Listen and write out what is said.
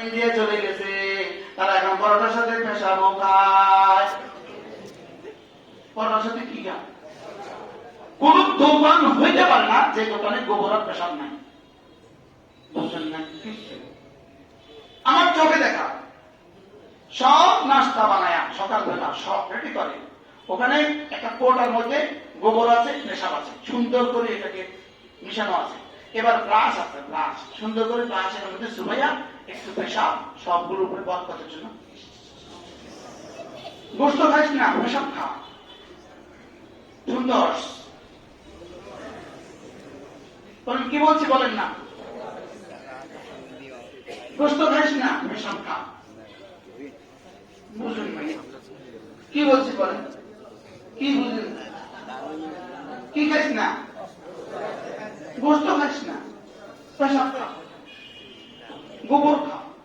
India চলে গেছে, তারা এখন পরোটার সাথে পেশাবো খায়। পরোটার সাথে কি খায়? কোন দোকান হইতে পারে না যে দোকানে গোবর আর পেশাব নাই। বুঝলেন না? আমার চোখে দেখা সব নাস্তা বানায় সকালবেলা সব রেডি করে, ওখানে একটা কোটার মধ্যে গোবর আছে, পেশাব আছে, সুন্দর করে এটাকে মিশানো আছে। এবার ব্রাশ আছে, ব্রাশ সুন্দর করে ব্রাশের মধ্যে সুমাইয়া একটু পেশাব সবগুলো উপরে বরকতের জন্য। গোস্ত খাইস না, পেশাব খা, সুন্দর। বলেন কি বলছি বলেন না? গোস্ত খাইস না, পেশাব খা। বুঝলেন ভাই কি বলছি বলেন? কি বুঝলেন? কি খাইস না? গোস্ত খাইস না, পেশাব খা, গোবর খা।